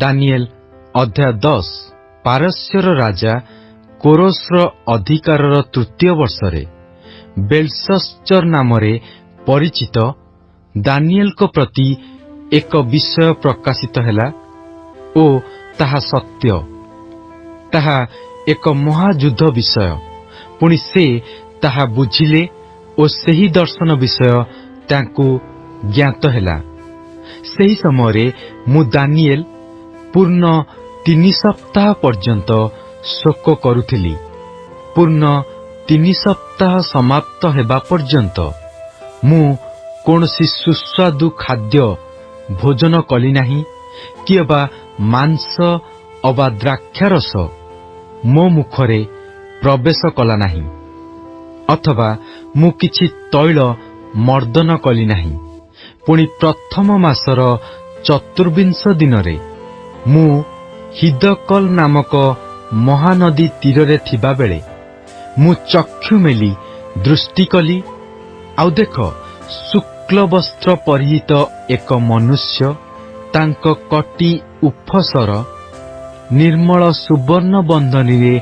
ଦାନିଏଲ ଅଧ୍ୟାୟ 10। ପାରସ୍ୟର ରାଜା କୋରୋସ୍ର ଅଧିକାରର ତୃତୀୟ ବର୍ଷରେ ବେଲଶସ୍ଚର ନାମରେ ପରିଚିତ ଦାନିଏଲଙ୍କ ପ୍ରତି ଏକ ବିଷୟ ପ୍ରକାଶିତ ହେଲା ଓ ତାହା ସତ୍ୟ। ତାହା ଏକ ମହାଯୁଦ୍ଧ ବିଷୟ। ପୁଣି ସେ ତାହା ବୁଝିଲେ ଓ ସେହି ଦର୍ଶନ ବିଷୟ ତାଙ୍କୁ ଜ୍ଞାତ ହେଲା। ସେହି ସମୟରେ ମୁଁ ଦାନିଏଲ ପୂର୍ଣ୍ଣ 3 ସପ୍ତାହ ପର୍ଯ୍ୟନ୍ତ ଶୋକ କରୁଥିଲି। ପୂର୍ଣ୍ଣ 3 ସପ୍ତାହ ସମାପ୍ତ ହେବା ପର୍ଯ୍ୟନ୍ତ ମୁଁ କୌଣସି ସୁସ୍ୱାଦୁ ଖାଦ୍ୟ ଭୋଜନ କଲି ନାହିଁ, କି ଅବା ମାଂସ ଅବା ଦ୍ରାକ୍ଷାରସ ମୋ ମୁଖରେ ପ୍ରବେଶ କଲା ନାହିଁ, ଅଥବା ମୁଁ କିଛି ତୈଳ ମର୍ଦ୍ଦନ କଲି ନାହିଁ। ପୁଣି ପ୍ରଥମ ମାସର 24 ଦିନରେ ମୁଁ ହିଦକଲ ନାମକ ମହାନଦୀ ତୀରରେ ଥିବାବେଳେ ମୁଁ ଚକ୍ଷୁ ମେଲି ଦୃଷ୍ଟି କଲି, ଆଉ ଦେଖ, ଶୁକ୍ଳ ବସ୍ତ୍ର ପରିହିତ ଏକ ମନୁଷ୍ୟ ତାଙ୍କ କଟି ଉଫସର ନିର୍ମଳ ସୁବର୍ଣ୍ଣ ବନ୍ଧନୀରେ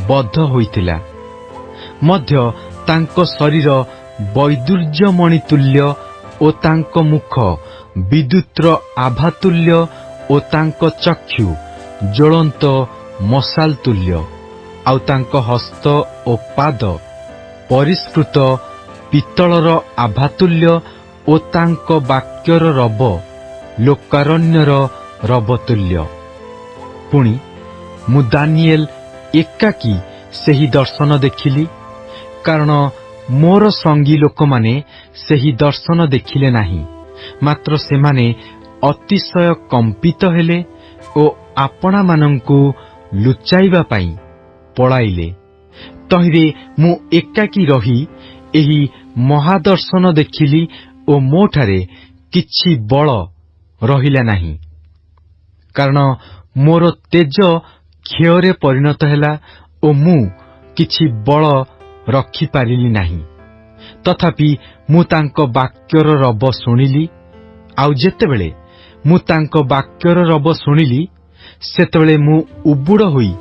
ବଦ୍ଧ ହୋଇଥିଲା। ମଧ୍ୟ ତାଙ୍କ ଶରୀର ବୈଦୁର୍ଯ୍ୟମଣି ତୁଲ୍ୟ ଓ ତାଙ୍କ ମୁଖ ବିଦ୍ୟୁତ୍ର ଆଭାତୁଲ୍ୟ ଓ ତାଙ୍କ ଚକ୍ଷୁ ଜ୍ୱଳନ୍ତ ମଶାଲ ତୁଲ୍ୟ, ଆଉ ତାଙ୍କ ହସ୍ତ ଓ ପାଦ ପରିଷ୍କୃତ ପିତ୍ତଳର ଆଭାତୁଲ୍ୟ ଓ ତାଙ୍କ ବାକ୍ୟର ରବ ଲୋକାରଣ୍ୟର ରବତୁଲ୍ୟ। ପୁଣି ମୁଁ ଦାନିଏଲ ଏକାକୀ ସେହି ଦର୍ଶନ ଦେଖିଲି, କାରଣ ମୋର ସଙ୍ଗୀ ଲୋକମାନେ ସେହି ଦର୍ଶନ ଦେଖିଲେ ନାହିଁ। ମାତ୍ର ସେମାନେ ଅତିଶୟ କମ୍ପିତ ହେଲେ ଓ ଆପଣାମାନଙ୍କୁ ଲୁଚାଇବା ପାଇଁ ପଳାଇଲେ। ତହିଁରେ ମୁଁ ଏକାକୀ ରହି ଏହି ମହାଦର୍ଶନ ଦେଖିଲି ଓ ମୋଠାରେ କିଛି ବଳ ରହିଲା ନାହିଁ, କାରଣ ମୋର ତେଜ କ୍ଷୟରେ ପରିଣତ ହେଲା ଓ ମୁଁ କିଛି ବଳ ରଖିପାରିଲି ନାହିଁ। ତଥାପି ମୁଁ ତାଙ୍କ ବାକ୍ୟର ରବ ଶୁଣିଲି, ଆଉ ଯେତେବେଳେ ମୁଁ ତାଙ୍କ ବାକ୍ୟର ରବ ଶୁଣିଲି, ସେତେବେଳେ ମୁଁ ଉବୁଡ଼ ହୋଇ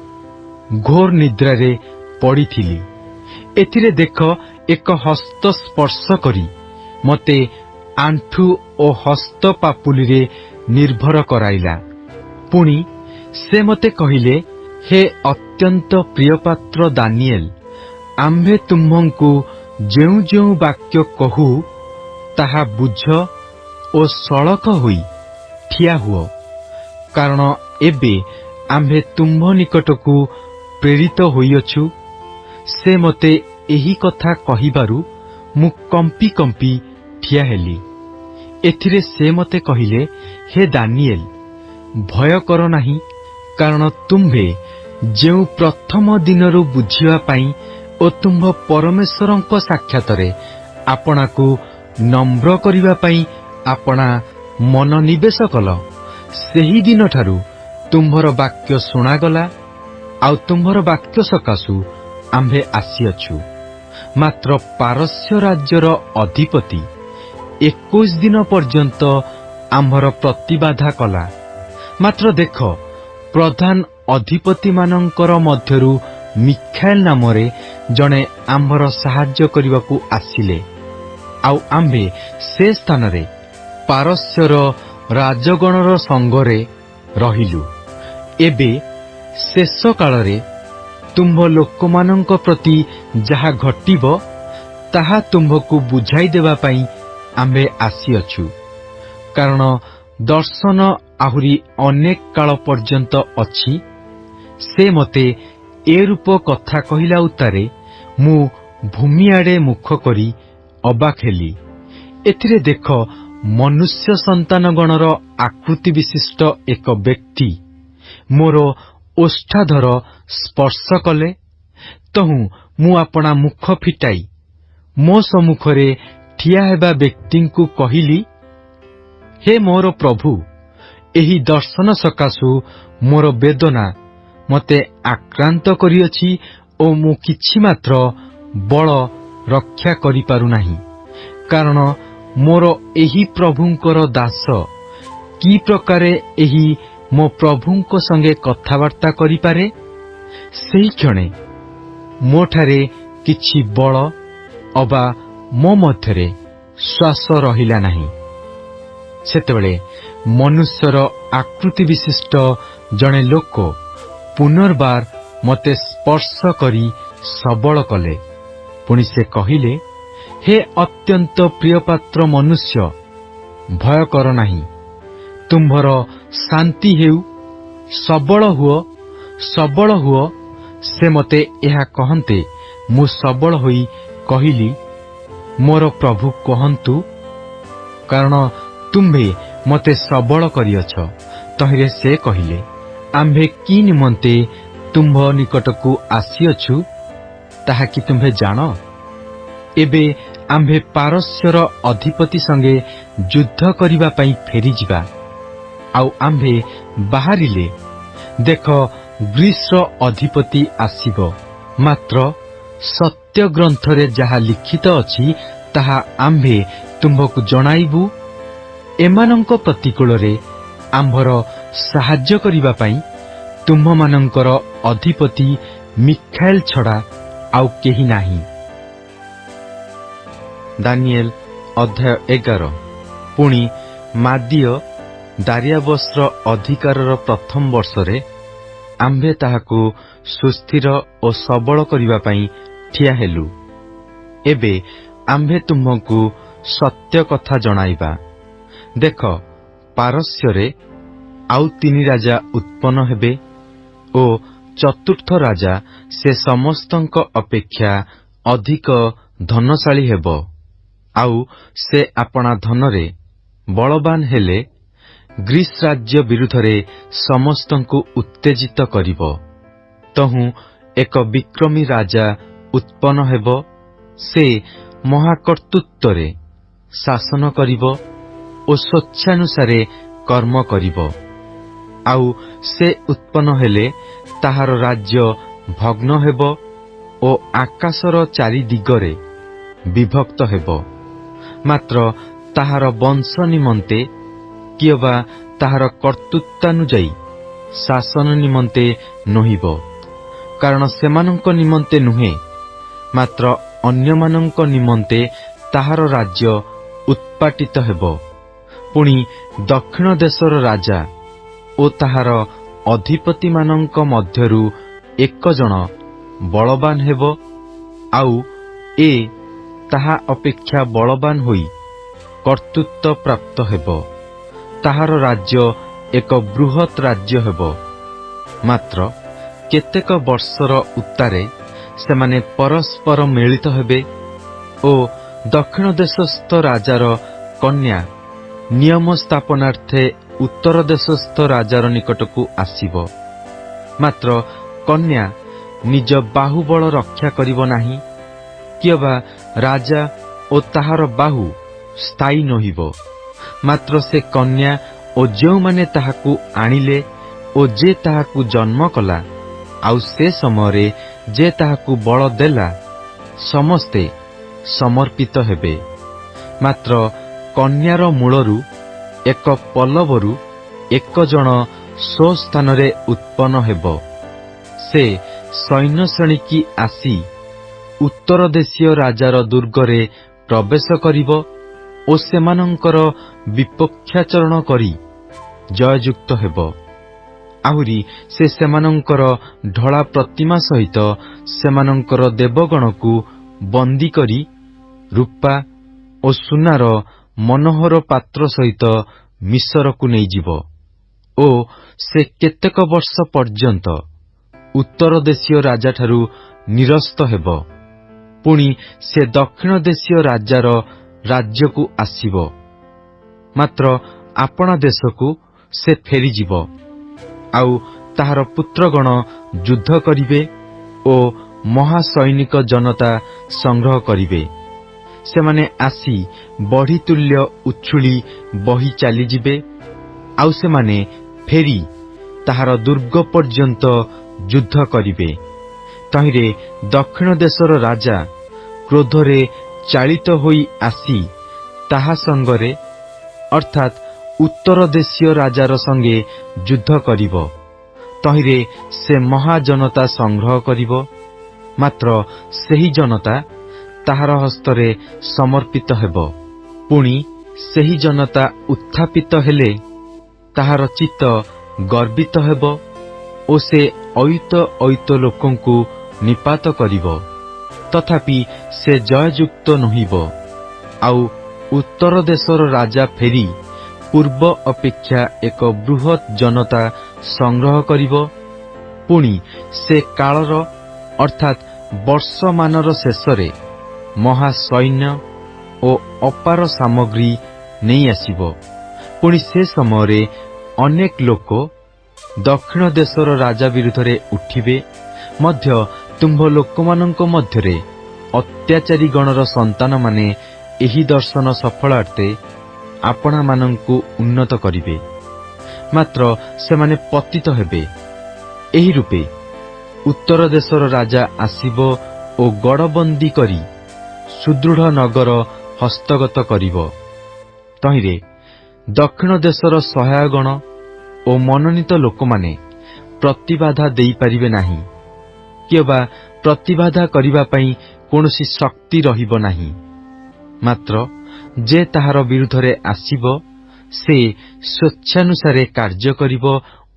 ଘୋର ନିଦ୍ରାରେ ପଡ଼ିଥିଲି। ଏଥିରେ ଦେଖ, ଏକ ହସ୍ତ ସ୍ପର୍ଶ କରି ମୋତେ ଆଣ୍ଠୁ ଓ ହସ୍ତ ପାପୁଲିରେ ନିର୍ଭର କରାଇଲା। ପୁଣି ସେ ମୋତେ କହିଲେ, ହେ ଅତ୍ୟନ୍ତ ପ୍ରିୟପାତ୍ର ଦାନିଏଲ, ଆମ୍ଭେ ତୁମ୍ଭଙ୍କୁ ଯେଉଁ ଯେଉଁ ବାକ୍ୟ କହୁ, ତାହା ବୁଝ ଓ ସଳଖ ହୋଇ ଠିଆ ହୁଅ, କାରଣ ଏବେ ଆମ୍ଭେ ତୁମ୍ଭ ନିକଟକୁ ପ୍ରେରିତ ହୋଇଅଛୁ। ସେ ମୋତେ ଏହି କଥା କହିବାରୁ ମୁଁ କମ୍ପି କମ୍ପି ଠିଆ ହେଲି। ଏଥିରେ ସେ ମୋତେ କହିଲେ, ହେ ଦାନିଏଲ, ଭୟ କର ନାହିଁ, କାରଣ ତୁମ୍ଭେ ଯେଉଁ ପ୍ରଥମ ଦିନରୁ ବୁଝିବା ପାଇଁ ଓ ତୁମ୍ଭ ପରମେଶ୍ୱରଙ୍କ ସାକ୍ଷାତରେ ଆପଣାକୁ ନମ୍ର କରିବା ପାଇଁ ଆପଣା ମନୋନିବେଶ କଲ, ସେହି ଦିନଠାରୁ ତୁମ୍ଭର ବାକ୍ୟ ଶୁଣାଗଲା, ଆଉ ତୁମ୍ଭର ବାକ୍ୟ ସକାଶୁ ଆମ୍ଭେ ଆସିଅଛୁ। ମାତ୍ର ପାରସ୍ୟ ରାଜ୍ୟର ଅଧିପତି 21 ଦିନ ପର୍ଯ୍ୟନ୍ତ ଆମ୍ଭର ପ୍ରତିବାଧା କଲା। ମାତ୍ର ଦେଖ, ପ୍ରଧାନ ଅଧିପତିମାନଙ୍କର ମଧ୍ୟରୁ ମିଖାଏଲ ନାମରେ ଜଣେ ଆମ୍ଭର ସାହାଯ୍ୟ କରିବାକୁ ଆସିଲେ, ଆଉ ଆମ୍ଭେ ସେ ସ୍ଥାନରେ ପାରସ୍ୟର ରାଜଗଣର ସଙ୍ଗରେ ରହିଲୁ। ଏବେ ଶେଷ କାଳରେ ତୁମ୍ଭ ଲୋକମାନଙ୍କ ପ୍ରତି ଯାହା ଘଟିବ, ତାହା ତୁମ୍ଭକୁ ବୁଝାଇ ଦେବା ପାଇଁ ଆମ୍ଭେ ଆସିଅଛୁ। କାରଣ ଦର୍ଶନ ଆହୁରି ଅନେକ କାଳ ପର୍ଯ୍ୟନ୍ତ ଅଛି। ସେ ମୋତେ ଏ ରୂପ କଥା କହିଲା ଉତ୍ତାରେ ମୁଁ ଭୂମିଆଡ଼େ ମୁଖ କରି ଅବାକ୍ ହେଲି। ଏଥିରେ ଦେଖ, ମନୁଷ୍ୟ ସନ୍ତାନଗଣର ଆକୃତି ବିଶିଷ୍ଟ ଏକ ବ୍ୟକ୍ତି ମୋର ଓଷ୍ଠାଧର ସ୍ପର୍ଶ କଲେ। ତହୁଁ ମୁଁ ଆପଣା ମୁଖ ଫିଟାଇ ମୋ ସମ୍ମୁଖରେ ଠିଆ ହେବା ବ୍ୟକ୍ତିଙ୍କୁ କହିଲି, ହେ ମୋର ପ୍ରଭୁ, ଏହି ଦର୍ଶନ ସକାଶୁ ମୋର ବେଦନା ମୋତେ ଆକ୍ରାନ୍ତ କରିଅଛି ଓ ମୁଁ କିଛି ମାତ୍ର ବଳ ରକ୍ଷା କରିପାରୁନାହିଁ। କାରଣ ମୋର ଏହି ପ୍ରଭୁଙ୍କର ଦାସ କି ପ୍ରକାରେ ଏହି ମୋ ପ୍ରଭୁଙ୍କ ସଙ୍ଗେ କଥାବାର୍ତ୍ତା କରିପାରେ, ସେହି କ୍ଷଣେ ମୋଠାରେ କିଛି ବଳ ଅବା ମୋ ମଧ୍ୟରେ ଶ୍ୱାସ ରହିଲା ନାହିଁ। ସେତେବେଳେ ମନୁଷ୍ୟର ଆକୃତି ବିଶିଷ୍ଟ ଜଣେ ଲୋକ ପୁନର୍ବାର ମୋତେ ସ୍ପର୍ଶ କରି ସବଳ କଲେ। ପୁଣି ସେ କହିଲେ, ହେ ଅତ୍ୟନ୍ତ ପ୍ରିୟପାତ୍ର ମନୁଷ୍ୟ, ଭୟ କର ନାହିଁ, ତୁମ୍ଭର ଶାନ୍ତି ହେଉ, ସବଳ ହୁଅ, ସବଳ ହୁଅ। ସେ ମୋତେ ଏହା କହନ୍ତେ ମୁଁ ସବଳ ହୋଇ କହିଲି, ମୋର ପ୍ରଭୁ କହନ୍ତୁ, କାରଣ ତୁମ୍ଭେ ମୋତେ ସବଳ କରିଅଛ। ତହିଁରେ ସେ କହିଲେ, ଆମ୍ଭେ କି ନିମନ୍ତେ ତୁମ୍ଭ ନିକଟକୁ ଆସିଅଛୁ, ତାହା କି ତୁମ୍ଭେ ଜାଣ? ଏବେ ଆମ୍ଭେ ପାରସ୍ୟର ଅଧିପତି ସଙ୍ଗେ ଯୁଦ୍ଧ କରିବା ପାଇଁ ଫେରିଯିବା। ଆଉ ଆମ୍ଭେ ବାହାରିଲେ, ଦେଖ, ଗ୍ରୀସର ଅଧିପତି ଆସିବ। ମାତ୍ର ସତ୍ୟ ଗ୍ରନ୍ଥରେ ଯାହା ଲିଖିତ ଅଛି ତାହା ଆମ୍ଭେ ତୁମ୍ଭକୁ ଜଣାଇବୁ। ଏମାନଙ୍କ ପ୍ରତିକୂଳରେ ଆମ୍ଭର ସାହାଯ୍ୟ କରିବା ପାଇଁ ତୁମ୍ଭମାନଙ୍କର ଅଧିପତି ମିଖାଏଲ ଛଡ଼ା ଆଉ କେହି ନାହିଁ। ଦାନିଏଲ ଅଧ୍ୟାୟ 11। ପୁଣି ମାଦୀୟ ଦାରିଆବସ୍ର ଅଧିକାରର ପ୍ରଥମ ବର୍ଷରେ ଆମ୍ଭେ ତାହାକୁ ସୁସ୍ଥିର ଓ ସବଳ କରିବା ପାଇଁ ଠିଆ ହେଲୁ। ଏବେ ଆମ୍ଭେ ତୁମ୍ଭଙ୍କୁ ସତ୍ୟ କଥା ଜଣାଇବା। ଦେଖ, ପାରସ୍ୟରେ ଆଉ 3 ରାଜା ଉତ୍ପନ୍ନ ହେବେ ଓ ଚତୁର୍ଥ ରାଜା ସେ ସମସ୍ତଙ୍କ ଅପେକ୍ଷା ଅଧିକ ଧନଶାଳୀ ହେବ। ଆଉ ସେ ଆପଣା ଧନରେ ବଳବାନ ହେଲେ ଗ୍ରୀସ ରାଜ୍ୟ ବିରୁଦ୍ଧରେ ସମସ୍ତଙ୍କୁ ଉତ୍ତେଜିତ କରିବ। ତହୁଁ ଏକ ବିକ୍ରମୀ ରାଜା ଉତ୍ପନ୍ନ ହେବ। ସେ ମହାକର୍ତ୍ତୃତ୍ୱରେ ଶାସନ କରିବ ଓ ସ୍ୱଚ୍ଛାନୁସାରେ କର୍ମ କରିବ। ଆଉ ସେ ଉତ୍ପନ୍ନ ହେଲେ ତାହାର ରାଜ୍ୟ ଭଗ୍ନ ହେବ ଓ ଆକାଶର 4 ଦିଗରେ ବିଭକ୍ତ ହେବ। ମାତ୍ର ତାହାର ବଂଶ ନିମନ୍ତେ କିଏବା ତାହାର କର୍ତ୍ତୃତ୍ୱାନୁଯାୟୀ ଶାସନ ନିମନ୍ତେ ନୋହିବ। କାରଣ ସେମାନଙ୍କ ନିମନ୍ତେ ନୁହେଁ, ମାତ୍ର ଅନ୍ୟମାନଙ୍କ ନିମନ୍ତେ ତାହାର ରାଜ୍ୟ ଉତ୍ପାଟିତ ହେବ। ପୁଣି ଦକ୍ଷିଣ ଦେଶର ରାଜା ଓ ତାହାର ଅଧିପତିମାନଙ୍କ ମଧ୍ୟରୁ 1 ଜଣ ବଳବାନ ହେବ, ଆଉ ତାହା ଅପେକ୍ଷା ବଳବାନ ହୋଇ କର୍ତ୍ତୃତ୍ୱ ପ୍ରାପ୍ତ ହେବ। ତାହାର ରାଜ୍ୟ ଏକ ବୃହତ୍ ରାଜ୍ୟ ହେବ। ମାତ୍ର କେତେକ ବର୍ଷର ଉତ୍ତାରେ ସେମାନେ ପରସ୍ପର ମିଳିତ ହେବେ ଓ ଦକ୍ଷିଣ ଦେଶସ୍ଥ ରାଜାର କନ୍ୟା ନିୟମ ସ୍ଥାପନାର୍ଥେ ଉତ୍ତର ଦେଶସ୍ଥ ରାଜାର ନିକଟକୁ ଆସିବ। ମାତ୍ର କନ୍ୟା ନିଜ ବାହୁବଳ ରକ୍ଷା କରିବ ନାହିଁ, କିଏବା ରାଜା ଓ ତାହାର ବାହୁ ସ୍ଥାୟୀ ନୋହିବ। ମାତ୍ର ସେ କନ୍ୟା ଓ ଯେଉଁମାନେ ତାହାକୁ ଆଣିଲେ ଓ ଯେ ତାହାକୁ ଜନ୍ମ କଲା, ଆଉ ସେ ସମୟରେ ଯେ ତାହାକୁ ବଳ ଦେଲା, ସମସ୍ତେ ସମର୍ପିତ ହେବେ। ମାତ୍ର କନ୍ୟାର ମୂଳରୁ ଏକ ପଲ୍ଲବରୁ 1 ଜଣ ସ୍ୱସ୍ଥାନରେ ଉତ୍ପନ୍ନ ହେବ। ସେ ସୈନ୍ୟ ଶ୍ରେଣୀକି ଆସି ଉତ୍ତର ଦେଶୀୟ ରାଜାର ଦୁର୍ଗରେ ପ୍ରବେଶ କରିବ ଓ ସେମାନଙ୍କର ବିପକ୍ଷାଚରଣ କରି ଜୟଯୁକ୍ତ ହେବ। ଆହୁରି ସେ ସେମାନଙ୍କର ଢଳା ପ୍ରତିମା ସହିତ ସେମାନଙ୍କର ଦେବଗଣକୁ ବନ୍ଦୀ କରି ରୂପା ଓ ସୁନାର ମନୋହର ପାତ୍ର ସହିତ ମିଶରକୁ ନେଇଯିବ ଓ ସେ କେତେକ ବର୍ଷ ପର୍ଯ୍ୟନ୍ତ ଉତ୍ତର ଦେଶୀୟ ରାଜାଠାରୁ ନିରସ୍ତ ହେବ। ପୁଣି ସେ ଦକ୍ଷିଣ ଦେଶୀୟ ରାଜାର ରାଜ୍ୟକୁ ଆସିବ। ମାତ୍ର ଆପଣା ଦେଶକୁ ସେ ଫେରିଯିବ। ଆଉ ତାହାର ପୁତ୍ରଗଣ ଯୁଦ୍ଧ କରିବେ ଓ ମହାସୈନିକ ଜନତା ସଂଗ୍ରହ କରିବେ। ସେମାନେ ଆସି ବଢ଼ିତୁଲ୍ୟ ଉଛୁଳି ବହି ଚାଲିଯିବେ। ଆଉ ସେମାନେ ଫେରି ତାହାର ଦୁର୍ଗ ପର୍ଯ୍ୟନ୍ତ ଯୁଦ୍ଧ କରିବେ। ତହିଁରେ ଦକ୍ଷିଣ ଦେଶର ରାଜା କ୍ରୋଧରେ ଚାଳିତ ହୋଇ ଆସି ତାହା ସଙ୍ଗରେ ଅର୍ଥାତ୍ ଉତ୍ତର ଦେଶୀୟ ରାଜାର ସଙ୍ଗେ ଯୁଦ୍ଧ କରିବ। ତହିଁରେ ସେ ମହାଜନତା ସଂଗ୍ରହ କରିବ। ମାତ୍ର ସେହି ଜନତା ତାହାର ହସ୍ତରେ ସମର୍ପିତ ହେବ। ପୁଣି ସେହି ଜନତା ଉତ୍ଥାପିତ ହେଲେ ତାହାର ଚିତ୍ତ ଗର୍ବିତ ହେବ ଓ ସେ ଅୟୁତ ଅୟୁତ ଲୋକଙ୍କୁ ନିପାତ କରିବ। ତଥାପି ସେ ଜୟଯୁକ୍ତ ନୁହିବ। ଆଉ ଉତ୍ତର ଦେଶର ରାଜା ଫେରି ପୂର୍ବ ଅପେକ୍ଷା ଏକ ବୃହତ୍ ଜନତା ସଂଗ୍ରହ କରିବ। ପୁଣି ସେ କାଳର ଅର୍ଥାତ୍ ବର୍ଷମାନର ଶେଷରେ ମହାସୈନ୍ୟ ଓ ଅପାର ସାମଗ୍ରୀ ନେଇ ଆସିବ। ପୁଣି ସେ ସମୟରେ ଅନେକ ଲୋକ ଦକ୍ଷିଣ ଦେଶର ରାଜା ବିରୁଦ୍ଧରେ ଉଠିବେ ମଧ୍ୟ। ତୁମ୍ଭ ଲୋକମାନଙ୍କ ମଧ୍ୟରେ ଅତ୍ୟାଚାରୀ ଗଣର ସନ୍ତାନମାନେ ଏହି ଦର୍ଶନ ସଫଳାର୍ଥେ ଆପଣାମାନଙ୍କୁ ଉନ୍ନତ କରିବେ। ମାତ୍ର ସେମାନେ ପତିତ ହେବେ। ଏହି ରୂପେ ଉତ୍ତର ଦେଶର ରାଜା ଆସିବ ଓ ଗଡ଼ବନ୍ଦୀ କରି ସୁଦୃଢ଼ ନଗର ହସ୍ତଗତ କରିବ। ତହିଁରେ ଦକ୍ଷିଣ ଦେଶର ସହାୟଗଣ ଓ ମନୋନୀତ ଲୋକମାନେ ପ୍ରତିବାଧା ଦେଇପାରିବେ ନାହିଁ, କିମ୍ବା ପ୍ରତିବାଧା କରିବା ପାଇଁ କୌଣସି ଶକ୍ତି ରହିବ ନାହିଁ। ମାତ୍ର ଯେ ତାହାର ବିରୁଦ୍ଧରେ ଆସିବ, ସେ ସ୍ୱେଚ୍ଛାନୁସାରେ କାର୍ଯ୍ୟ କରିବ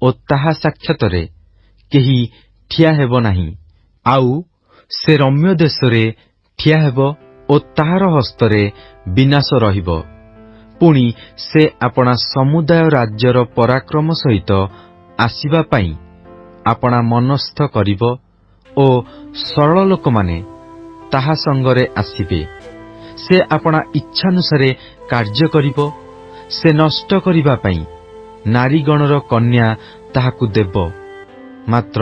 ଓ ତାହା ସାକ୍ଷାତରେ କେହି ଠିଆ ହେବ ନାହିଁ। ଆଉ ସେ ରମ୍ୟ ଦେଶରେ ଠିଆ ହେବ ଓ ତାହାର ହସ୍ତରେ ବିନାଶ ରହିବ। ପୁଣି ସେ ଆପଣା ସମୁଦାୟ ରାଜ୍ୟର ପରାକ୍ରମ ସହିତ ଆସିବା ପାଇଁ ଆପଣା ମନସ୍ଥ କରିବ ଓ ସରଳ ଲୋକମାନେ ତାହା ସଙ୍ଗରେ ଆସିବେ। ସେ ଆପଣା ଇଚ୍ଛାନୁସାରେ କାର୍ଯ୍ୟ କରିବ। ସେ ନଷ୍ଟ କରିବା ପାଇଁ ନାରୀଗଣର କନ୍ୟା ତାହାକୁ ଦେବ। ମାତ୍ର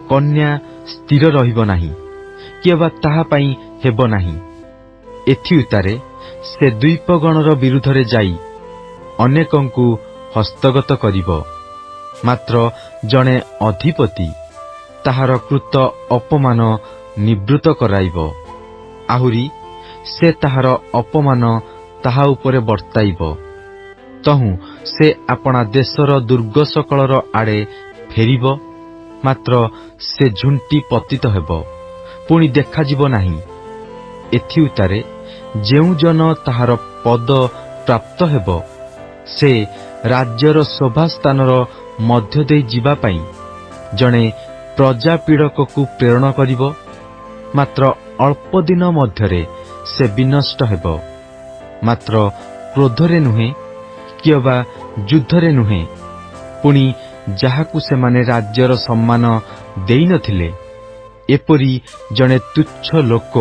କନ୍ୟା ସ୍ଥିର ରହିବ ନାହିଁ, କିମ୍ବା ତାହା ପାଇଁ ହେବ ନାହିଁ। ଏଥିଉତ୍ତାରେ ସେ ଦ୍ୱୀପଗଣର ବିରୁଦ୍ଧରେ ଯାଇ ଅନେକଙ୍କୁ ହସ୍ତଗତ କରିବ। ମାତ୍ର ଜଣେ ଅଧିପତି ତାହାର କୃତ ଅପମାନ ନିବୃତ୍ତ କରାଇବ। ଆହୁରି ସେ ତାହାର ଅପମାନ ତାହା ଉପରେ ବର୍ତ୍ତାଇବ। ତହୁଁ ସେ ଆପଣା ଦେଶର ଦୁର୍ଗ ସକଳର ଆଡ଼େ ଫେରିବ। ମାତ୍ର ସେ ଝୁଣ୍ଟି ପତିତ ହେବ, ପୁଣି ଦେଖାଯିବ ନାହିଁ। ଏଥିଉତ୍ତାରେ ଯେଉଁ ଜନ ତାହାର ପଦ ପ୍ରାପ୍ତ ହେବ, ସେ ରାଜ୍ୟର ଶୋଭାସ୍ଥାନର ମଧ୍ୟ ଦେଇ ଯିବା ପାଇଁ ଜଣେ ପ୍ରଜାପୀଡ଼କକୁ ପ୍ରେରଣ କରିବ। ମାତ୍ର ଅଳ୍ପ ଦିନ ମଧ୍ୟରେ ସେ ବିନଷ୍ଟ ହେବ। ମାତ୍ର କ୍ରୋଧରେ ନୁହେଁ, କିମ୍ବା ଯୁଦ୍ଧରେ ନୁହେଁ। ପୁଣି ଯାହାକୁ ସେମାନେ ରାଜ୍ୟର ସମ୍ମାନ ଦେଇନଥିଲେ, ଏପରି ଜଣେ ତୁଚ୍ଛ ଲୋକ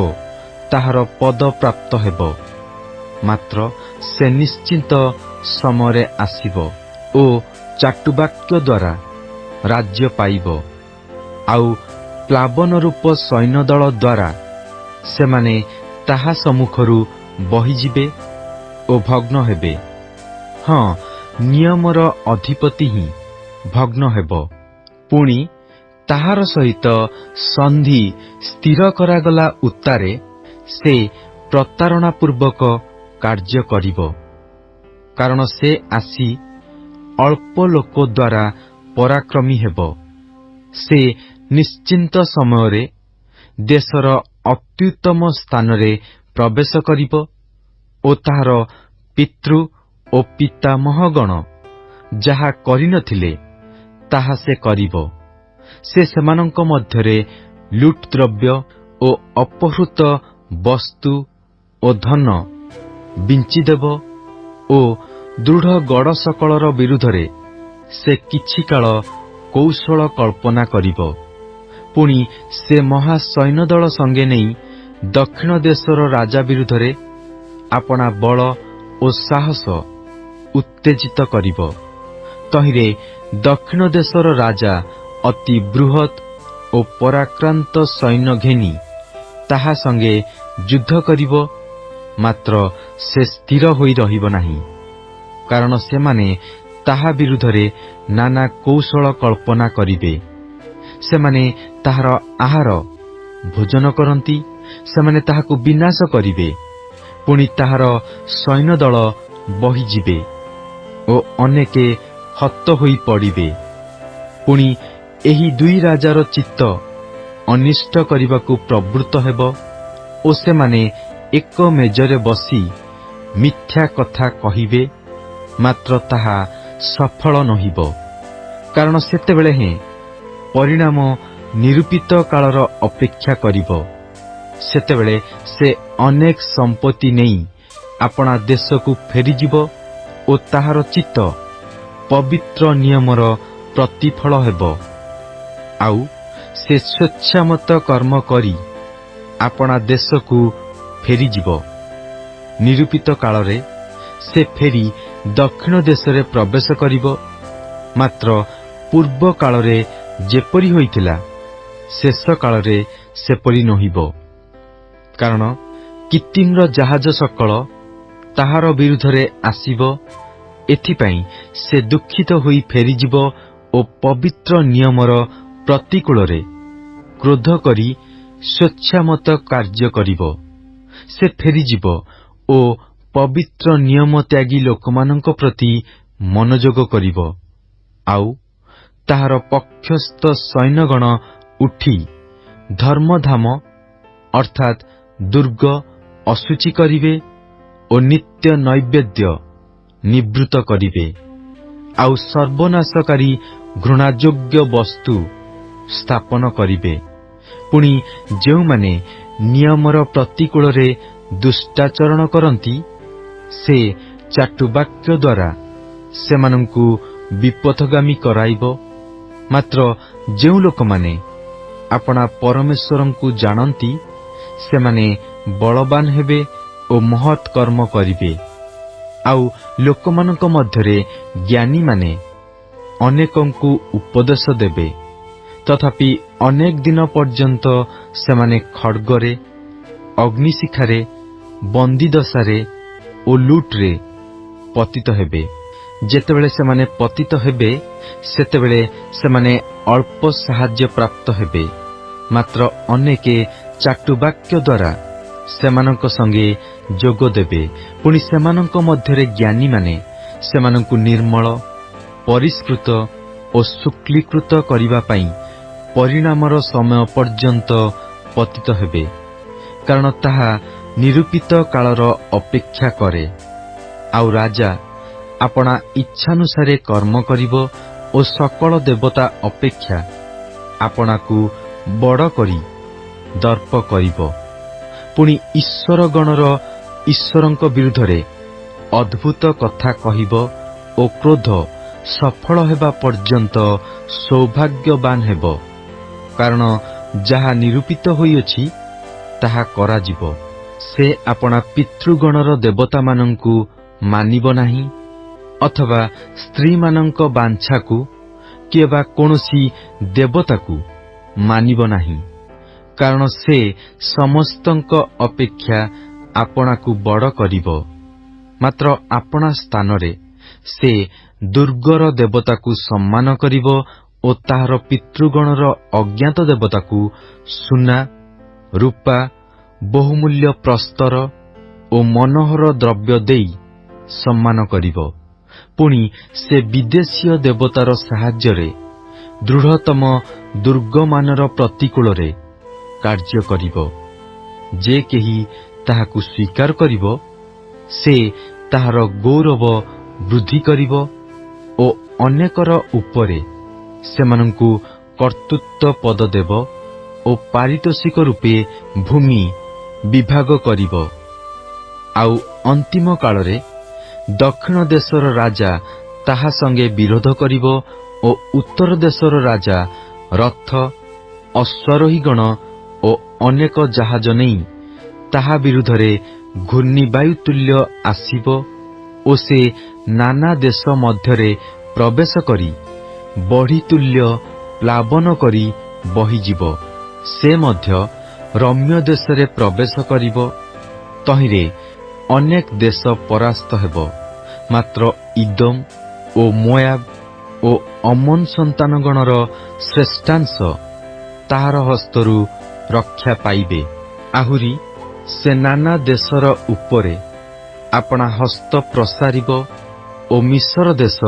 ତାହାର ପଦ ପ୍ରାପ୍ତ ହେବ। ମାତ୍ର ସେ ନିଶ୍ଚିନ୍ତ ସମୟରେ ଆସିବ ଓ ଚାଟୁବାକ୍ୟ ଦ୍ୱାରା ରାଜ୍ୟ ପାଇବ। ଆଉ ପ୍ଲାବନ ରୂପ ସୈନ୍ୟଦଳ ଦ୍ୱାରା ସେମାନେ ତାହା ସମ୍ମୁଖରୁ ବହିଯିବେ ଓ ଭଗ୍ନ ହେବେ। ହଁ, ନିୟମର ଅଧିପତି ହିଁ ଭଗ୍ନ ହେବ। ପୁଣି ତାହାର ସହିତ ସନ୍ଧି ସ୍ଥିର କରାଗଲା ଉତ୍ତାରେ ସେ ପ୍ରତାରଣାପୂର୍ବକ କାର୍ଯ୍ୟ କରିବ। କାରଣ ସେ ଆସି ଅଳ୍ପ ଲୋକ ଦ୍ୱାରା ପରାକ୍ରମୀ ହେବ। ସେ ନିଶ୍ଚିନ୍ତ ସମୟରେ ଦେଶର ଅତ୍ୟୁତ୍ତମ ସ୍ଥାନରେ ପ୍ରବେଶ କରିବ ଓ ତାହାର ପିତୃ ଓ ପିତାମହଗଣ ଯାହା କରିନଥିଲେ ତାହା ସେ କରିବ। ସେ ସେମାନଙ୍କ ମଧ୍ୟରେ ଲୁଟ୍ ଦ୍ରବ୍ୟ ଓ ଅପହୃତ ବସ୍ତୁ ଓ ଧନ ବିଞ୍ଚିଦେବ ଓ ଦୃଢ଼ ଗଡ଼ ସକଳର ବିରୁଦ୍ଧରେ ସେ କିଛି କାଳ କୌଶଳ କଳ୍ପନା କରିବ। ପୁଣି ସେ ମହାସୈନ୍ୟଦଳ ସଙ୍ଗେ ନେଇ ଦକ୍ଷିଣ ଦେଶର ରାଜା ବିରୁଦ୍ଧରେ ଆପଣା ବଳ ଓ ସାହସ ଉତ୍ତେଜିତ କରିବ। ତହିଁରେ ଦକ୍ଷିଣ ଦେଶର ରାଜା ଅତି ବୃହତ୍ ଓ ପରାକ୍ରାନ୍ତ ସୈନ୍ୟ ଘେନି ତାହା ସଙ୍ଗେ ଯୁଦ୍ଧ କରିବ। ମାତ୍ର ସେ ସ୍ଥିର ହୋଇ ରହିବ ନାହିଁ, କାରଣ ସେମାନେ ତାହା ବିରୁଦ୍ଧରେ ନାନା କୌଶଳ କଳ୍ପନା କରିବେ। ସେମାନେ ତାହାର ଆହାର ଭୋଜନ କରନ୍ତି, ସେମାନେ ତାହାକୁ ବିନାଶ କରିବେ। ପୁଣି ତାହାର ସୈନ୍ୟଦଳ ବହିଯିବେ। ଓ ଅନେକେ ହତ ହୋଇ ପଡ଼ିବେ। ପୁଣି ଏହି ଦୁଇ ରାଜାର ଚିତ୍ତ ଅନିଷ୍ଟ କରିବାକୁ ପ୍ରବୃତ୍ତ ହେବ ଓ ସେମାନେ ଏକ ମେଜରେ ବସି ମିଥ୍ୟା କଥା କହିବେ, ମାତ୍ର ତାହା ସଫଳ ନହିବ। କାରଣ ସେତେବେଳେ ହିଁ ପରିଣାମ ନିରୂପିତ କାଳର ଅପେକ୍ଷା କରିବ। ସେତେବେଳେ ସେ ଅନେକ ସମ୍ପତ୍ତି ନେଇ ଆପଣା ଦେଶକୁ ଫେରିଯିବ ଓ ତାହାର ଚିତ୍ତ ପବିତ୍ର ନିୟମର ପ୍ରତିଫଳ ହେବ। ଆଉ ସେ ସ୍ୱେଚ୍ଛାମତ କର୍ମ କରି ଆପଣା ଦେଶକୁ ଫେରିଯିବ। ନିରୂପିତ କାଳରେ ସେ ଫେରି ଦକ୍ଷିଣ ଦେଶରେ ପ୍ରବେଶ କରିବ। ମାତ୍ର ପୂର୍ବ କାଳରେ ଯେପରି ହୋଇଥିଲା, ଶେଷ କାଳରେ ସେପରି ନହିବ। କାରଣ କିତ୍ତିମ୍ର ଜାହାଜ ସକଳ ତାହାର ବିରୁଦ୍ଧରେ ଆସିବ। ଏଥିପାଇଁ ସେ ଦୁଃଖିତ ହୋଇ ଫେରିଯିବ ଓ ପବିତ୍ର ନିୟମର ପ୍ରତିକୂଳରେ କ୍ରୋଧ କରି ସ୍ୱେଚ୍ଛାମତ କାର୍ଯ୍ୟ କରିବ। ସେ ଫେରିଯିବ ଓ ପବିତ୍ର ନିୟମ ତ୍ୟାଗୀ ଲୋକମାନଙ୍କ ପ୍ରତି ମନୋଯୋଗ କରିବ। ଆଉ ତାହାର ପକ୍ଷସ୍ଥ ସୈନ୍ୟଗଣ ଉଠି ଧର୍ମଧାମ ଅର୍ଥାତ୍ ଦୁର୍ଗ ଅଶୁଚି କରିବେ ଓ ନିତ୍ୟ ନୈବେଦ୍ୟ ନିବୃତ୍ତ କରିବେ। ଆଉ ସର୍ବନାଶକାରୀ ଘୃଣାଯୋଗ୍ୟ ବସ୍ତୁ ସ୍ଥାପନ କରିବେ। ପୁଣି ଯେଉଁମାନେ ନିୟମର ପ୍ରତିକୂଳରେ ଦୁଷ୍ଟାଚରଣ କରନ୍ତି, ସେ ଚାଟୁବାକ୍ୟ ଦ୍ୱାରା ସେମାନଙ୍କୁ ବିପଥଗାମୀ କରାଇବ। ମାତ୍ର ଯେଉଁ ଲୋକମାନେ ଆପଣା ପରମେଶ୍ୱରଙ୍କୁ ଜାଣନ୍ତି, ସେମାନେ ବଳବାନ ହେବେ ଓ ମହତ୍ କର୍ମ କରିବେ। ଆଉ ଲୋକମାନଙ୍କ ମଧ୍ୟରେ ଜ୍ଞାନୀମାନେ ଅନେକଙ୍କୁ ଉପଦେଶ ଦେବେ। ତଥାପି ଅନେକ ଦିନ ପର୍ଯ୍ୟନ୍ତ ସେମାନେ ଖଡ୍ଗରେ, ଅଗ୍ନିଶିଖାରେ, ବନ୍ଦୀଦଶାରେ ଓ ଲୁଟ୍ରେ ପତିତ ହେବେ। ଯେତେବେଳେ ସେମାନେ ପତିତ ହେବେ, ସେତେବେଳେ ସେମାନେ ଅଳ୍ପ ସାହାଯ୍ୟ ପ୍ରାପ୍ତ ହେବେ। ମାତ୍ର ଅନେକେ ଚାଟୁବାକ୍ୟ ଦ୍ୱାରା ସେମାନଙ୍କ ସଙ୍ଗେ ଯୋଗ ଦେବେ। ପୁଣି ସେମାନଙ୍କ ମଧ୍ୟରେ ଜ୍ଞାନୀମାନେ ସେମାନଙ୍କୁ ନିର୍ମଳ, ପରିଷ୍କୃତ ଓ ଶୁକ୍ଳୀକୃତ କରିବା ପାଇଁ ପରିଣାମର ସମୟ ପର୍ଯ୍ୟନ୍ତ ପତିତ ହେବେ। କାରଣ ତାହା ନିରୂପିତ କାଳର ଅପେକ୍ଷା କରେ। ଆଉ ରାଜା ଆପଣା ଇଚ୍ଛାନୁସାରେ କର୍ମ କରିବ ଓ ସକଳ ଦେବତା ଅପେକ୍ଷା ଆପଣାକୁ ବଡ଼ କରି ଦର୍ପ କରିବ। ପୁଣି ଈଶ୍ୱରଗଣର ଈଶ୍ୱରଙ୍କ ବିରୁଦ୍ଧରେ ଅଦ୍ଭୁତ କଥା କହିବ ଓ କ୍ରୋଧ ସଫଳ ହେବା ପର୍ଯ୍ୟନ୍ତ ସୌଭାଗ୍ୟବାନ ହେବ। କାରଣ ଯାହା ନିରୂପିତ ହୋଇଅଛି ତାହା କରାଯିବ। ସେ ଆପଣା ପିତୃଗଣର ଦେବତାମାନଙ୍କୁ ମାନିବ ନାହିଁ, ଅଥବା ସ୍ତ୍ରୀମାନଙ୍କ ବାଞ୍ଛାକୁ କିମ୍ବା କୌଣସି ଦେବତାକୁ ମାନିବ ନାହିଁ। କାରଣ ସେ ସମସ୍ତଙ୍କ ଅପେକ୍ଷା ଆପଣାକୁ ବଡ଼ କରିବ। ମାତ୍ର ଆପଣା ସ୍ଥାନରେ ସେ ଦୁର୍ଗର ଦେବତାକୁ ସମ୍ମାନ କରିବ ଓ ତାହାର ପିତୃଗଣର ଅଜ୍ଞାତ ଦେବତାକୁ ସୁନା, ରୂପା, ବହୁମୂଲ୍ୟ ପ୍ରସ୍ତର ଓ ମନୋହର ଦ୍ରବ୍ୟ ଦେଇ ସମ୍ମାନ କରିବ। ପୁଣି ସେ ବିଦେଶୀୟ ଦେବତାର ସାହାଯ୍ୟରେ ଦୃଢ଼ତମ ଦୁର୍ଗମାନର ପ୍ରତିକୂଳରେ କାର୍ଯ୍ୟ କରିବ। ଯେ କେହି ତାହାକୁ ସ୍ୱୀକାର କରିବ, ସେ ତାହାର ଗୌରବ ବୃଦ୍ଧି କରିବ ଓ ଅନେକର ଉପରେ ସେମାନଙ୍କୁ କର୍ତ୍ତୃତ୍ୱ ପଦ ଦେବ ଓ ପାରିତୋଷିକ ରୂପେ ଭୂମି ବିଭାଗ କରିବ। ଆଉ ଅନ୍ତିମ କାଳରେ ଦକ୍ଷିଣ ଦେଶର ରାଜା ତାହା ସଙ୍ଗେ ବିରୋଧ କରିବ ଓ ଉତ୍ତର ଦେଶର ରାଜା ରଥ, ଅଶ୍ୱାରୋହୀଗଣ ଓ ଅନେକ ଜାହାଜ ନେଇ ତାହା ବିରୁଦ୍ଧରେ ଘୂର୍ଣ୍ଣିବାୟୁ ତୁଲ୍ୟ ଆସିବ ଓ ସେ ନାନା ଦେଶ ମଧ୍ୟରେ ପ୍ରବେଶ କରି ବଢ଼ି ତୁଲ୍ୟ ପ୍ଲାବନ କରି ବହିଯିବ। ସେ ମଧ୍ୟ ରମ୍ୟ ଦେଶରେ ପ୍ରବେଶ କରିବ। ତହିଁରେ ଅନେକ ଦେଶ ପରାସ୍ତ ହେବ। ମାତ୍ର ଇଦୋମ ଓ ମୋଆବ ଓ ଅମୋନ ସନ୍ତାନଗଣର ଶ୍ରେଷ୍ଠାଂଶ ତାହାର ହସ୍ତରୁ ରକ୍ଷା ପାଇବେ। ଆହୁରି ସେ ନାନା ଦେଶର ଉପରେ ଆପଣା ହସ୍ତ ପ୍ରସାରିବ ଓ ମିଶର ଦେଶ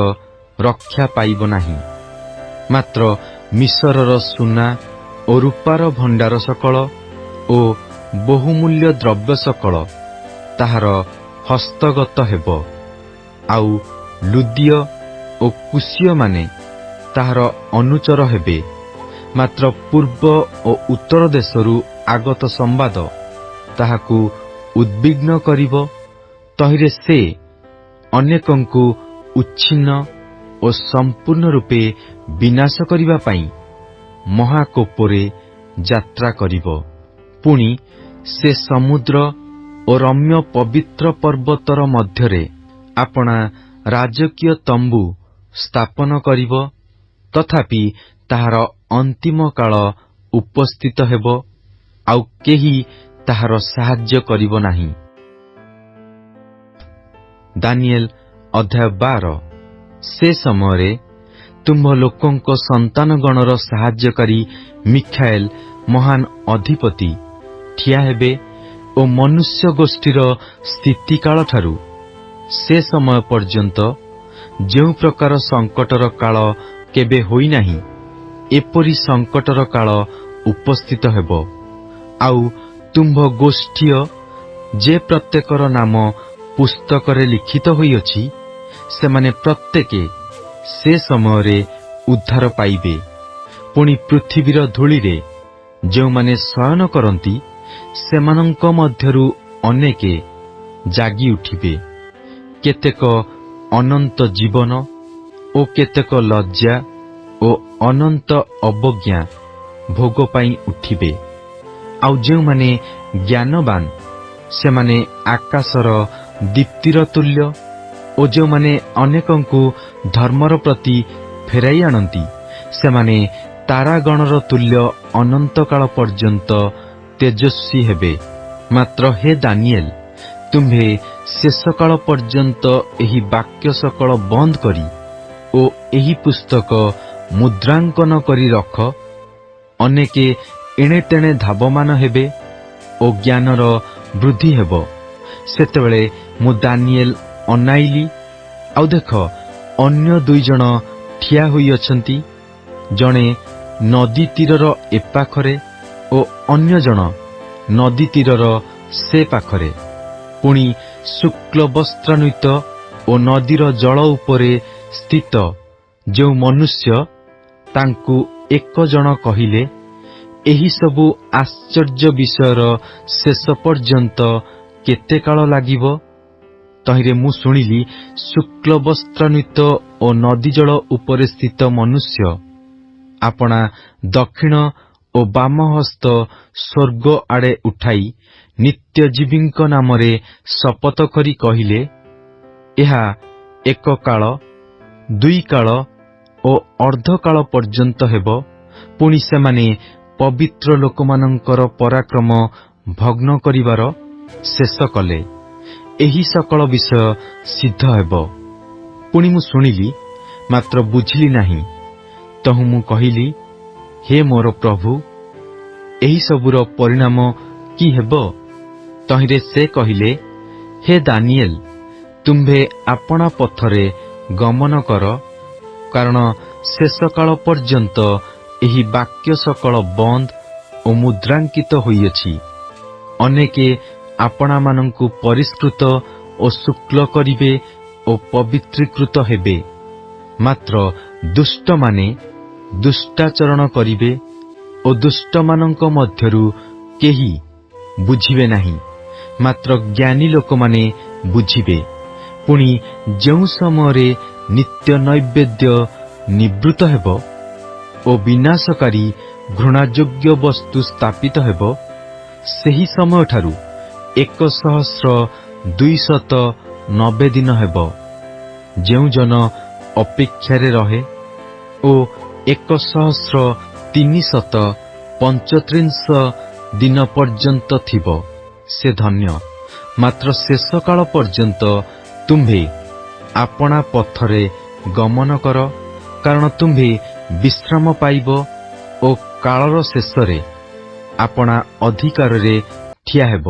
ରକ୍ଷା ପାଇବ ନାହିଁ। ମାତ୍ର ମିଶରର ସୁନା ଓ ରୂପାର ଭଣ୍ଡାର ସକଳ ଓ ବହୁମୂଲ୍ୟ ଦ୍ରବ୍ୟ ସକଳ ତାହାର ହସ୍ତଗତ ହେବ। ଆଉ ଲୁଦିୟ ଓ କୁଶୀୟମାନେ ତାହାର ଅନୁଚର ହେବେ। ମାତ୍ର ପୂର୍ବ ଓ ଉତ୍ତର ଦେଶରୁ ଆଗତ ସମ୍ବାଦ ତାହାକୁ ଉଦ୍ବିଗ୍ନ କରିବ। ତହିଁରେ ସେ ଅନେକଙ୍କୁ ଉଚ୍ଛିନ୍ନ ଓ ସମ୍ପୂର୍ଣ୍ଣ ରୂପେ ବିନାଶ କରିବା ପାଇଁ ମହାକୋପରେ ଯାତ୍ରା କରିବ। ପୁଣି ସେ ସମୁଦ୍ର ଓ ରମ୍ୟ ପବିତ୍ର ପର୍ବତର ମଧ୍ୟରେ ଆପଣା ରାଜକୀୟ ତମ୍ବୁ ସ୍ଥାପନ କରିବ। ତଥାପି ତାହାର ଅନ୍ତିମ କାଳ ଉପସ୍ଥିତ ହେବ, ଆଉ କେହି ତାହାର ସାହାଯ୍ୟ କରିବ ନାହିଁ। ଦାନିଏଲ ଅଧ୍ୟାୟ 12। ସେ ସମୟରେ ତୁମ୍ଭ ଲୋକଙ୍କ ସନ୍ତାନଗଣର ସାହାଯ୍ୟକାରୀ ମିଖାଏଲ ମହାନ ଅଧିପତି ଠିଆ ହେବେ ଓ ମନୁଷ୍ୟ ଗୋଷ୍ଠୀର ସ୍ଥିତିକାଳଠାରୁ ସେ ସମୟ ପର୍ଯ୍ୟନ୍ତ ଯେଉଁ ପ୍ରକାର ସଙ୍କଟର କାଳ କେବେ ହୋଇନାହିଁ, ଏପରି ସଙ୍କଟର କାଳ ଉପସ୍ଥିତ ହେବ। ଆଉ ତୁମ୍ଭ ଗୋଷ୍ଠୀୟ ଯେ ପ୍ରତ୍ୟେକର ନାମ ପୁସ୍ତକରେ ଲିଖିତ ହୋଇଅଛି, ସେମାନେ ପ୍ରତ୍ୟେକେ ସେ ସମୟରେ ଉଦ୍ଧାର ପାଇବେ। ପୁଣି ପୃଥିବୀର ଧୂଳିରେ ଯେଉଁମାନେ ଶୟନ କରନ୍ତି, ସେମାନଙ୍କ ମଧ୍ୟରୁ ଅନେକେ ଜାଗି ଉଠିବେ। କେତେକ ଅନନ୍ତ ଜୀବନ ଓ କେତେକ ଲଜ୍ଜା ଓ ଅନନ୍ତ ଅବଜ୍ଞା ଭୋଗ ପାଇଁ ଉଠିବେ। ଆଉ ଯେଉଁମାନେ ଜ୍ଞାନବାନ, ସେମାନେ ଆକାଶର ଦୀପ୍ତିର ତୁଲ୍ୟ, ଓ ଯେଉଁମାନେ ଅନେକଙ୍କୁ ଧର୍ମର ପ୍ରତି ଫେରାଇ ଆଣନ୍ତି, ସେମାନେ ତାରାଗଣର ତୁଲ୍ୟ ଅନନ୍ତକାଳ ପର୍ଯ୍ୟନ୍ତ ତେଜସ୍ୱୀ ହେବେ। ମାତ୍ର ହେ ଦାନିଏଲ, ତୁମ୍ଭେ ଶେଷକାଳ ପର୍ଯ୍ୟନ୍ତ ଏହି ବାକ୍ୟ ସକଳ ବନ୍ଦ କରି ଓ ଏହି ପୁସ୍ତକ ମୁଦ୍ରାଙ୍କନ କରି ରଖ। ଅନେକେ ଏଣେ ତେଣେ ଧାବମାନ ହେବେ ଓ ଜ୍ଞାନର ବୃଦ୍ଧି ହେବ। ସେତେବେଳେ ମୁଁ ଦାନିଏଲ ଅନାଇଲି, ଆଉ ଦେଖ, ଅନ୍ୟ ଦୁଇଜଣ ଠିଆ ହୋଇଅଛନ୍ତି, ଜଣେ ନଦୀ ତୀରର ଏପାଖରେ ଓ ଅନ୍ୟ ଜଣ ନଦୀ ତୀରର ସେ ପାଖରେ। ପୁଣି ଶୁକ୍ଳ ବସ୍ତ୍ରାନ୍ୱିତ ଓ ନଦୀର ଜଳ ଉପରେ ସ୍ଥିତ ଯେଉଁ ମନୁଷ୍ୟ, ତାଙ୍କୁ ଏକ ଜଣ କହିଲେ, ଏହି ସବୁ ଆଶ୍ଚର୍ଯ୍ୟ ବିଷୟର ଶେଷ ପର୍ଯ୍ୟନ୍ତ କେତେ କାଳ ଲାଗିବ? ତହିଁରେ ମୁଁ ଶୁଣିଲି, ଶୁକ୍ଳ ବସ୍ତ୍ରାନ୍ୱିତ ଓ ନଦୀ ଜଳ ଉପରେ ସ୍ଥିତ ମନୁଷ୍ୟ ଆପଣା ଦକ୍ଷିଣ ଓ ବାମ ହସ୍ତ ସ୍ୱର୍ଗ ଆଡ଼େ ଉଠାଇ ନିତ୍ୟଜୀବୀଙ୍କ ନାମରେ ଶପଥ କରି କହିଲେ, ଏହା ଏକ କାଳ, ଦୁଇ କାଳ ଓ ଅର୍ଦ୍ଧକାଳ ପର୍ଯ୍ୟନ୍ତ ହେବ। ପୁଣି ସେମାନେ ପବିତ୍ର ଲୋକମାନଙ୍କର ପରାକ୍ରମ ଭଗ୍ନ କରିବାର ଶେଷ କଲେ। ଏହି ସକଳ ବିଷୟ ସିଦ୍ଧ ହେବ। ପୁଣି ମୁଁ ଶୁଣିଲି, ମାତ୍ର ବୁଝିଲି ନାହିଁ। ତହୁଁ ମୁଁ କହିଲି, ହେ ମୋର ପ୍ରଭୁ, ଏହି ସବୁର ପରିଣାମ କି ହେବ? ତହିଁରେ ସେ କହିଲେ, ହେ ଦାନିଏଲ, ତୁମ୍ଭେ ଆପଣା ପଥରେ ଗମନ କର, କାରଣ ଶେଷକାଳ ପର୍ଯ୍ୟନ୍ତ ଏହି ବାକ୍ୟ ସକଳ ବନ୍ଦ ଓ ମୁଦ୍ରାଙ୍କିତ ହୋଇଅଛି। ଅନେକେ ଆପଣାମାନଙ୍କୁ ପରିଷ୍କୃତ ଓ ଶୁକ୍ଳ କରିବେ ଓ ପବିତ୍ରୀକୃତ ହେବେ। ମାତ୍ର ଦୁଷ୍ଟମାନେ ଦୁଷ୍ଟାଚରଣ କରିବେ ଓ ଦୁଷ୍ଟମାନଙ୍କ ମଧ୍ୟରୁ କେହି ବୁଝିବେ ନାହିଁ, ମାତ୍ର ଜ୍ଞାନୀ ଲୋକମାନେ ବୁଝିବେ। ପୁଣି ଯେଉଁ ସମୟରେ ନିତ୍ୟ ନୈବେଦ୍ୟ ନିବୃତ୍ତ ହେବ ଓ ବିନାଶକାରୀ ଘୃଣାଯୋଗ୍ୟ ବସ୍ତୁ ସ୍ଥାପିତ ହେବ, ସେହି ସମୟଠାରୁ 1290 ଦିନ ହେବ। ଯେଉଁ ଜନ ଅପେକ୍ଷାରେ ରହେ ଓ 1335 ଦିନ ପର୍ଯ୍ୟନ୍ତ ଥିବ, ସେ ଧନ୍ୟ। ମାତ୍ର ଶେଷକାଳ ପର୍ଯ୍ୟନ୍ତ ତୁମ୍ଭେ ଆପଣା ପଥରେ ଗମନ କର, କାରଣ ତୁମ୍ଭେ ବିଶ୍ରାମ ପାଇବ ଓ କାଳର ଶେଷରେ ଆପଣା ଅଧିକାରରେ ଠିଆ ହେବ।